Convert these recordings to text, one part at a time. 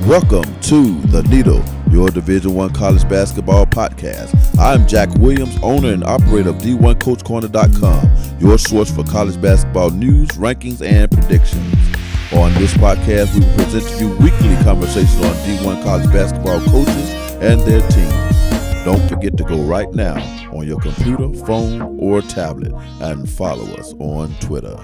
Welcome to The Needle, your Division I college basketball podcast. I'm Jack Williams, owner and operator of D1CoachCorner.com, your source for college basketball news, rankings, and predictions. On this podcast, we will present to you weekly conversations on D1 college basketball coaches and their teams. Don't forget to go right now on your computer, phone, or tablet and follow us on Twitter.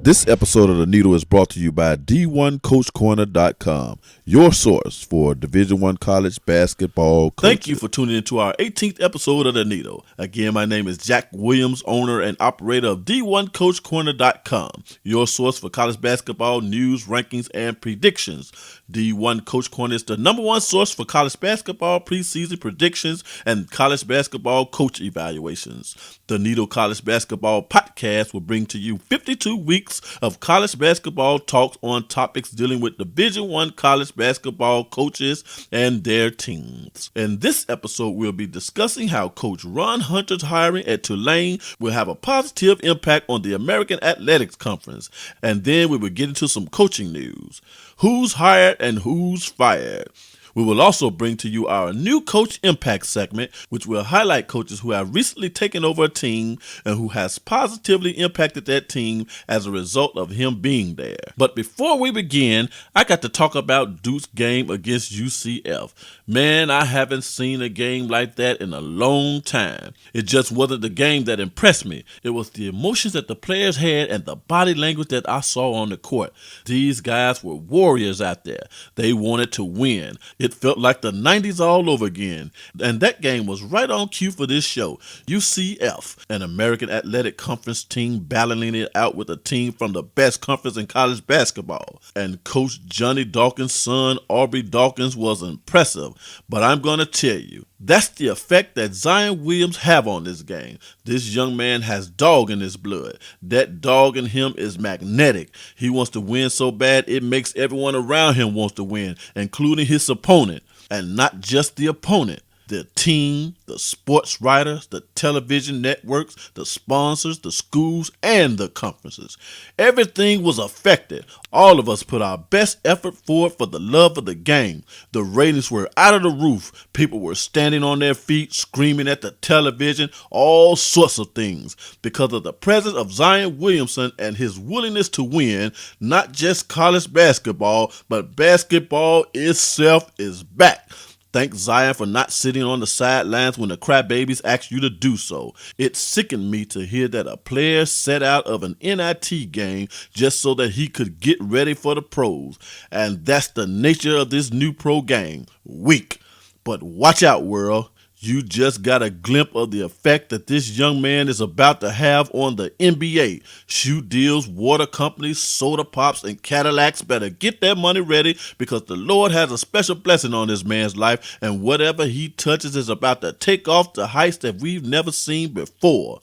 This episode of The Needle is brought to you by D1CoachCorner.com, your source for Division I college basketball coaches. Thank you for tuning into our 18th episode of The Needle. Again, my name is Jack Williams, owner and operator of D1CoachCorner.com, your source for college basketball news, rankings, and predictions. D1 Coach Corner is the number one source for college basketball preseason predictions and college basketball coach evaluations. The Needle College Basketball Podcast will bring to you 52 weeks of college basketball talks on topics dealing with Division I college basketball coaches and their teams. In this episode, we'll be discussing how Coach Ron Hunter's hiring at Tulane will have a positive impact on the American Athletics Conference. And then we will get into some coaching news. Who's hired and who's fired? We will also bring to you our new Coach Impact segment, which will highlight coaches who have recently taken over a team and who has positively impacted that team as a result of him being there. But before we begin, I got to talk about Duke's game against UCF. Man, I haven't seen a game like that in a long time. It just wasn't the game that impressed me. It was the emotions that the players had and the body language that I saw on the court. These guys were warriors out there. They wanted to win. It felt like the 90s all over again. And that game was right on cue for this show. UCF, an American Athletic Conference team battling it out with a team from the best conference in college basketball. And Coach Johnny Dawkins' son, Aubrey Dawkins, was impressive. But I'm going to tell you, that's the effect that Zion Williams have on this game. This young man has dog in his blood. That dog in him is magnetic. He wants to win so bad it makes everyone around him wants to win, including his opponent. And not just the opponent. The team, the sports writers, the television networks, the sponsors, the schools, and the conferences. Everything was affected. All of us put our best effort forward for the love of the game. The ratings were out of the roof. People were standing on their feet, screaming at the television, all sorts of things. Because of the presence of Zion Williamson and his willingness to win, not just college basketball, but basketball itself is back. Thank Zion for not sitting on the sidelines when the crybabies asked you to do so. It sickened me to hear that a player set out of an NIT game just so that he could get ready for the pros. And that's the nature of this new pro game. Weak. But watch out, world. You just got a glimpse of the effect that this young man is about to have on the NBA. Shoe deals, water companies, soda pops, and Cadillacs better get their money ready because the Lord has a special blessing on this man's life, and whatever he touches is about to take off to heights that we've never seen before.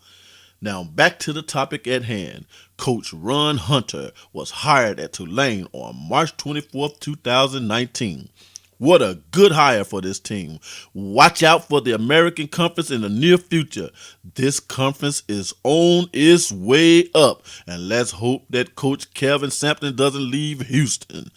Now back to the topic at hand. Coach Ron Hunter was hired at Tulane on March 24th, 2019. What a good hire for this team. Watch out for the American Conference in the near future. This conference is on its way up. And let's hope that Coach Kelvin Sampson doesn't leave Houston.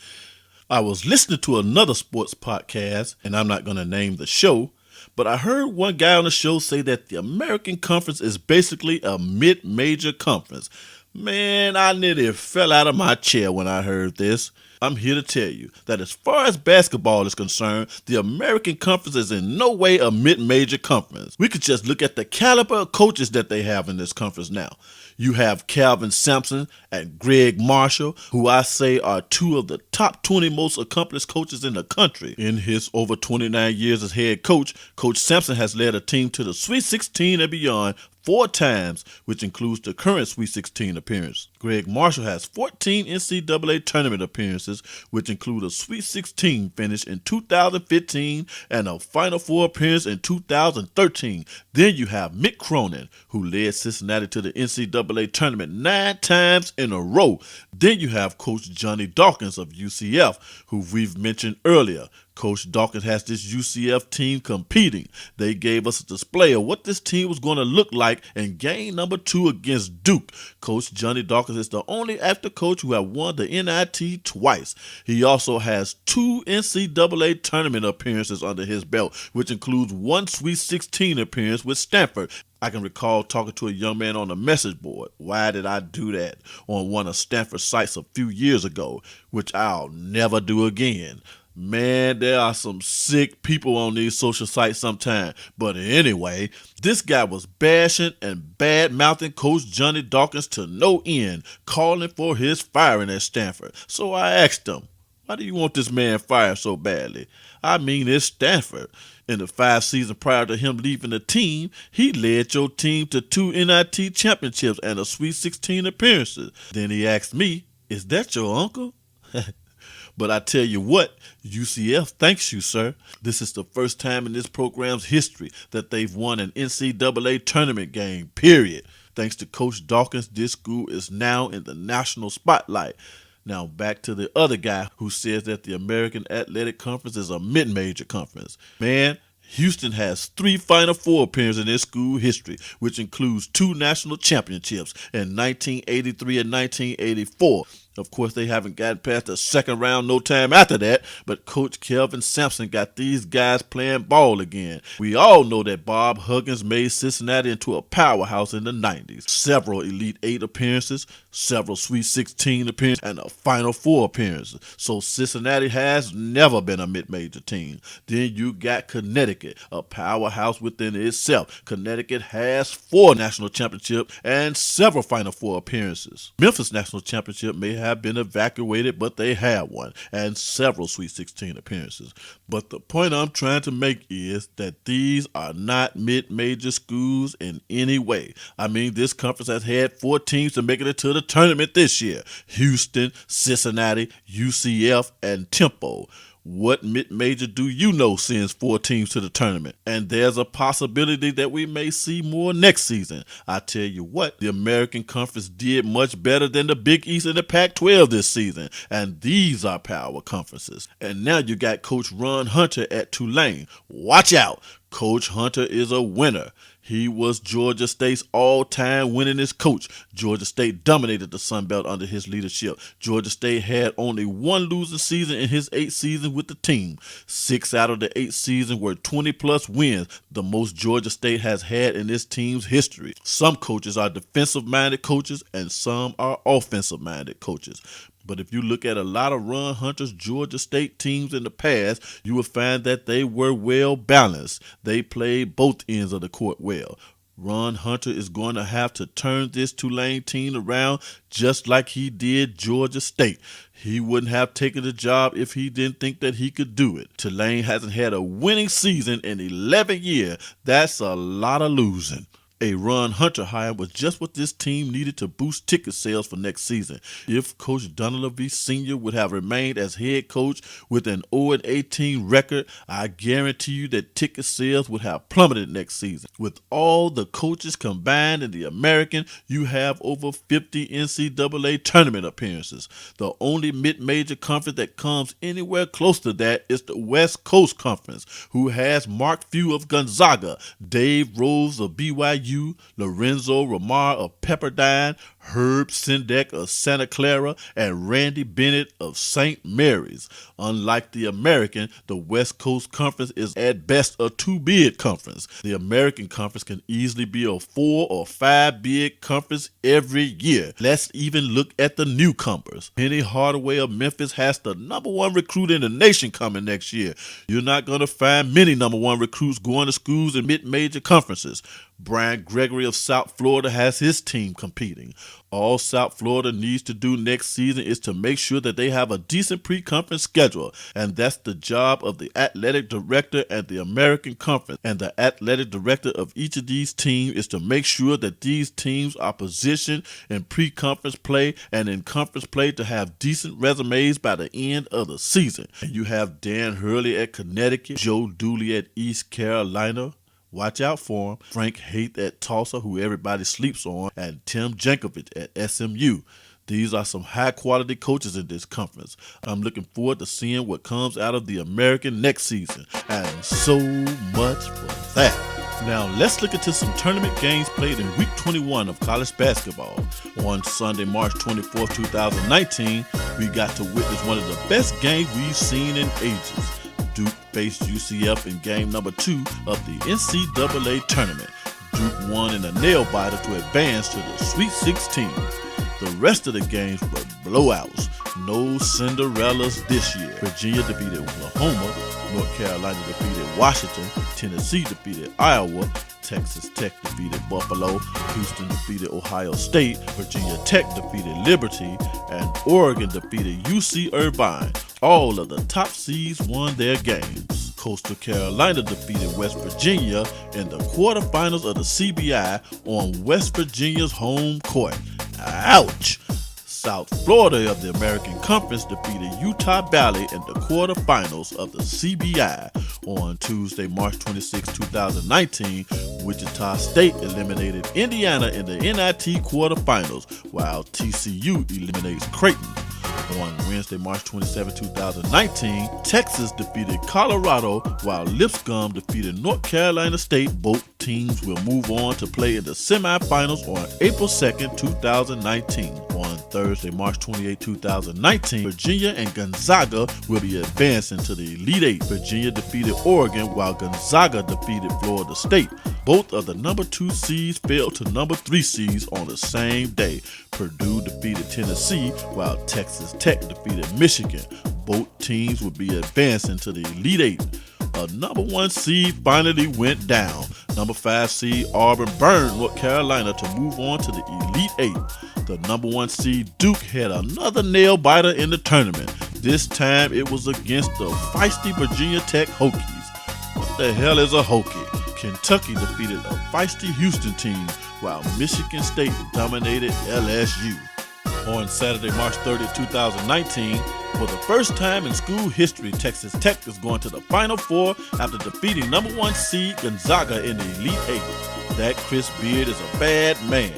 I was listening to another sports podcast, and I'm not going to name the show, but I heard one guy on the show say that the American Conference is basically a mid-major conference. Man, I nearly fell out of my chair when I heard this. I'm here to tell you that as far as basketball is concerned, the American Conference is in no way a mid-major conference. We could just look at the caliber of coaches that they have in this conference now. You have Kelvin Sampson and Greg Marshall, who I say are two of the top 20 most accomplished coaches in the country. In his over 29 years as head coach, Coach Sampson has led a team to the Sweet 16 and beyond 4 times, which includes the current Sweet 16 appearance. Greg Marshall has 14 NCAA tournament appearances, which include a Sweet 16 finish in 2015 and a Final Four appearance in 2013. Then you have Mick Cronin, who led Cincinnati to the NCAA tournament 9 times in a row. Then you have Coach Johnny Dawkins of UCF, who we've mentioned earlier. Coach Dawkins has this UCF team competing. They gave us a display of what this team was going to look like in game number 2 against Duke. Coach Johnny Dawkins is the only active coach who have won the NIT twice. He also has 2 NCAA tournament appearances under his belt, which includes 1 Sweet 16 appearance with Stanford. I can recall talking to a young man on the message board. Why did I do that on one of Stanford's sites a few years ago, which I'll never do again? Man, there are some sick people on these social sites sometimes. But anyway, this guy was bashing and bad-mouthing Coach Johnny Dawkins to no end, calling for his firing at Stanford. So I asked him, why do you want this man fired so badly? I mean, it's Stanford. In the 5 seasons prior to him leaving the team, he led your team to 2 NIT championships and a Sweet 16 appearances. Then he asked me, is that your uncle? But I tell you what, UCF thanks you, sir. This is the first time in this program's history that they've won an NCAA tournament game, period. Thanks to Coach Dawkins, this school is now in the national spotlight. Now back to the other guy who says that the American Athletic Conference is a mid-major conference. Man, Houston has 3 Final Four appearances in their school history, which includes 2 national championships in 1983 and 1984. Of course, they haven't gotten past the second round no time after that, but Coach Kelvin Sampson got these guys playing ball again. We all know that Bob Huggins made Cincinnati into a powerhouse in the 90s. Several Elite 8 appearances, several Sweet 16 appearances, and a Final Four appearances. So Cincinnati has never been a mid-major team. Then you got Connecticut, a powerhouse within itself. Connecticut has 4 national championships and several Final Four appearances. Memphis National Championship may have been evacuated, but they had one, and several Sweet 16 appearances. But the point I'm trying to make is that these are not mid-major schools in any way. I mean, this conference has had 4 teams to make it into the tournament this year: Houston, Cincinnati, UCF, and Temple. What mid-major do you know sends 4 teams to the tournament? And there's a possibility that we may see more next season. I tell you what, the American Conference did much better than the Big East and the Pac-12 this season. And these are power conferences. And now you got Coach Ron Hunter at Tulane. Watch out. Coach Hunter is a winner. He was Georgia State's all-time winningest coach. Georgia State dominated the Sun Belt under his leadership. Georgia State had only 1 losing season in his 8 seasons with the team. 6 out of the 8 seasons were 20-plus wins, the most Georgia State has had in its team's history. Some coaches are defensive-minded coaches, and some are offensive-minded coaches. But if you look at a lot of Ron Hunter's Georgia State teams in the past, you will find that they were well balanced. They played both ends of the court well. Ron Hunter is going to have to turn this Tulane team around just like he did Georgia State. He wouldn't have taken the job if he didn't think that he could do it. Tulane hasn't had a winning season in 11 years. That's a lot of losing. A Ron Hunter hire was just what this team needed to boost ticket sales for next season. If Coach Dunleavy Sr. would have remained as head coach with an 0-18 record, I guarantee you that ticket sales would have plummeted next season. With all the coaches combined in the American, you have over 50 NCAA tournament appearances. The only mid-major conference that comes anywhere close to that is the West Coast Conference, who has Mark Few of Gonzaga, Dave Rose of BYU, Lorenzo Romar of Pepperdine, Herb Sendek of Santa Clara, and Randy Bennett of St. Mary's. Unlike the American, the West Coast Conference is at best a 2-bid conference. The American Conference can easily be a 4 or 5-bid conference every year. Let's even look at the newcomers. Penny Hardaway of Memphis has the #1 recruit in the nation coming next year. You're not going to find many #1 recruits going to schools in mid-major conferences. Brian Gregory of South Florida has his team competing. All South Florida needs to do next season is to make sure that they have a decent pre-conference schedule, and that's the job of the athletic director and the American Conference. And the athletic director of each of these teams is to make sure that these teams are positioned in pre-conference play and in conference play to have decent resumes by the end of the season. And you have Dan Hurley at Connecticut, Joe Dooley at East Carolina. Watch out for him. Frank Haith at Tulsa, who everybody sleeps on, and Tim Jankovic at SMU. These are some high-quality coaches in this conference. I'm looking forward to seeing what comes out of the American next season, and so much for that. Now, let's look into some tournament games played in Week 21 of college basketball. On Sunday, March 24, 2019, we got to witness one of the best games we've seen in ages. Duke faced UCF in game number 2 of the NCAA tournament. Duke won in a nail-biter to advance to the Sweet 16. The rest of the games were blowouts. No Cinderellas this year. Virginia defeated Oklahoma. North Carolina defeated Washington. Tennessee defeated Iowa. Texas Tech defeated Buffalo. Houston defeated Ohio State. Virginia Tech defeated Liberty. And Oregon defeated UC Irvine. All of the top seeds won their games. Coastal Carolina defeated West Virginia in the quarterfinals of the CBI on West Virginia's home court. Ouch! South Florida of the American Conference defeated Utah Valley in the quarterfinals of the CBI. On Tuesday, March 26, 2019, Wichita State eliminated Indiana in the NIT quarterfinals, while TCU eliminates Creighton. On Wednesday, March 27, 2019, Texas defeated Colorado, while Lipscomb defeated North Carolina State. Both teams will move on to play in the semifinals on April 2, 2019. On Thursday, March 28, 2019, Virginia and Gonzaga will be advancing to the Elite Eight. Virginia defeated Oregon, while Gonzaga defeated Florida State. Both of the number 2 seeds fell to number 3 seeds on the same day. Purdue defeated Tennessee, while Texas Tech defeated Michigan. Both teams will be advancing to the Elite Eight. A number 1 seed finally went down. Number 5 seed Auburn burned North Carolina to move on to the Elite Eight. The number 1 seed Duke had another nail-biter in the tournament. This time it was against the feisty Virginia Tech Hokies. What the hell is a Hokie? Kentucky defeated a feisty Houston team, while Michigan State dominated LSU. On Saturday, March 30, 2019, for the first time in school history, Texas Tech is going to the Final Four after defeating number 1 seed Gonzaga in the Elite Eight. That Chris Beard is a bad man.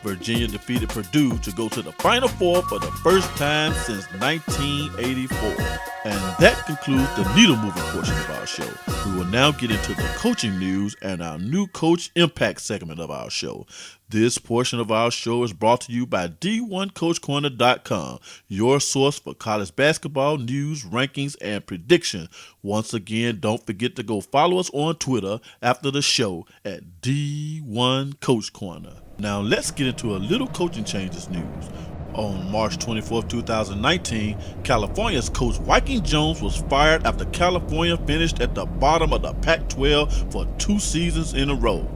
Virginia defeated Purdue to go to the Final Four for the first time since 1984. And that concludes the needle-moving portion of our show. We will now get into the coaching news and our new Coach Impact segment of our show. This portion of our show is brought to you by D1CoachCorner.com, your source for college basketball news, rankings, and predictions. Once again, don't forget to go follow us on Twitter after the show at D1CoachCorner. Now let's get into a little coaching changes news. On March 24, 2019, California's coach Wyking Jones was fired after California finished at the bottom of the Pac-12 for 2 seasons in a row.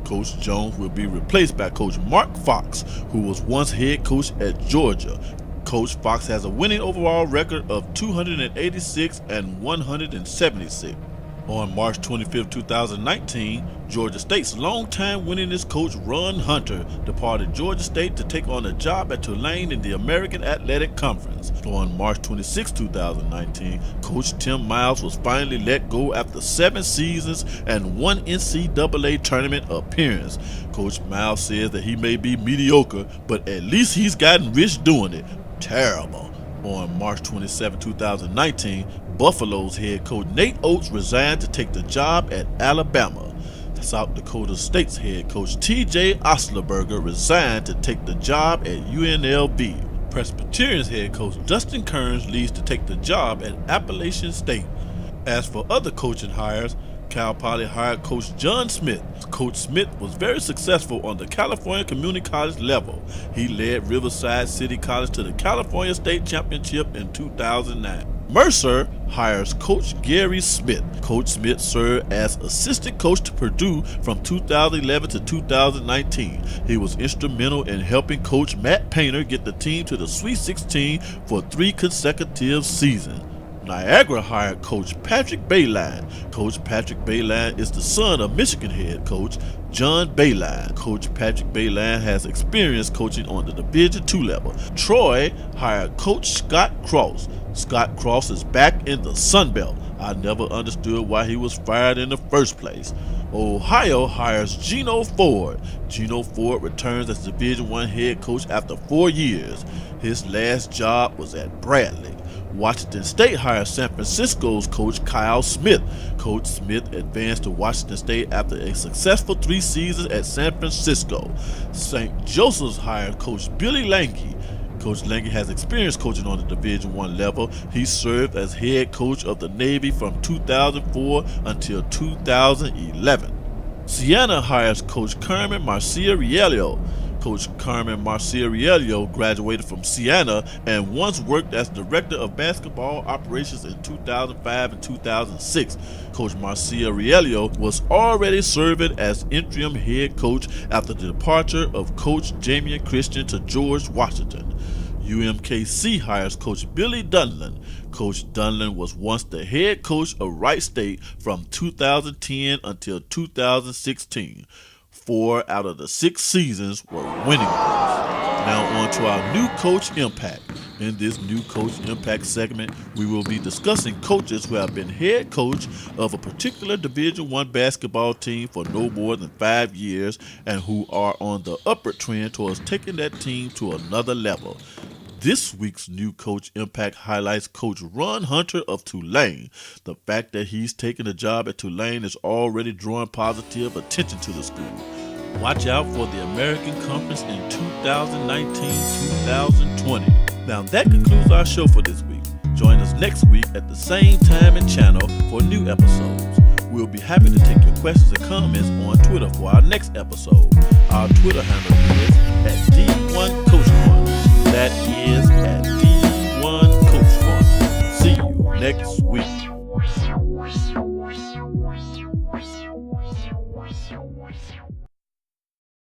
Coach Jones will be replaced by Coach Mark Fox, who was once head coach at Georgia. Coach Fox has a winning overall record of 286 and 176. On March 25, 2019, Georgia State's longtime winningest coach Ron Hunter departed Georgia State to take on a job at Tulane in the American Athletic Conference. On March 26, 2019, Coach Tim Miles was finally let go after 7 seasons and 1 NCAA tournament appearance. Coach Miles says that he may be mediocre, but at least he's gotten rich doing it. Terrible. On March 27, 2019, Buffalo's head coach Nate Oates resigned to take the job at Alabama. South Dakota State's head coach T.J. Oslerberger resigned to take the job at UNLV. Presbyterian's head coach Dustin Kearns leaves to take the job at Appalachian State. As for other coaching hires, Cal Poly hired Coach John Smith. Coach Smith was very successful on the California Community College level. He led Riverside City College to the California State Championship in 2009. Mercer hires Coach Gary Smith. Coach Smith served as assistant coach to Purdue from 2011 to 2019. He was instrumental in helping Coach Matt Painter get the team to the Sweet 16 for 3 consecutive seasons. Niagara hired Coach Patrick Bayline. Coach Patrick Bayline is the son of Michigan head coach John Bayline. Coach Patrick Bayline has experience coaching on the Division II level. Troy hired Coach Scott Cross. Scott Cross is back in the Sun Belt. I never understood why he was fired in the first place. Ohio hires Geno Ford. Geno Ford returns as Division I head coach after 4 years. His last job was at Bradley. Washington State hires San Francisco's coach Kyle Smith. Coach Smith advanced to Washington State after a successful 3 seasons at San Francisco. St. Joseph's hired Coach Billy Lange. Coach Lange has experience coaching on the Division I level. He served as head coach of the Navy from 2004 until 2011. Siena hires Coach Carmen Marciariello. Coach Carmen Marciariello graduated from Siena and once worked as Director of Basketball Operations in 2005 and 2006. Coach Marciariello was already serving as interim head coach after the departure of Coach Jamian Christian to George Washington. UMKC hires Coach Billy Dunlin. Coach Dunlin was once the head coach of Wright State from 2010 until 2016. 4 out of the 6 seasons were winning ones. Now on to our new coach impact. In this new coach impact segment, we will be discussing coaches who have been head coach of a particular Division I basketball team for no more than 5 years and who are on the upward trend towards taking that team to another level. This week's new coach impact highlights Coach Ron Hunter of Tulane. The fact that he's taken a job at Tulane is already drawing positive attention to the school. Watch out for the American Conference in 2019-2020. Now that concludes our show for this week. Join us next week at the same time and channel for new episodes. We'll be happy to take your questions and comments on Twitter for our next episode. Our Twitter handle is @D1Coach.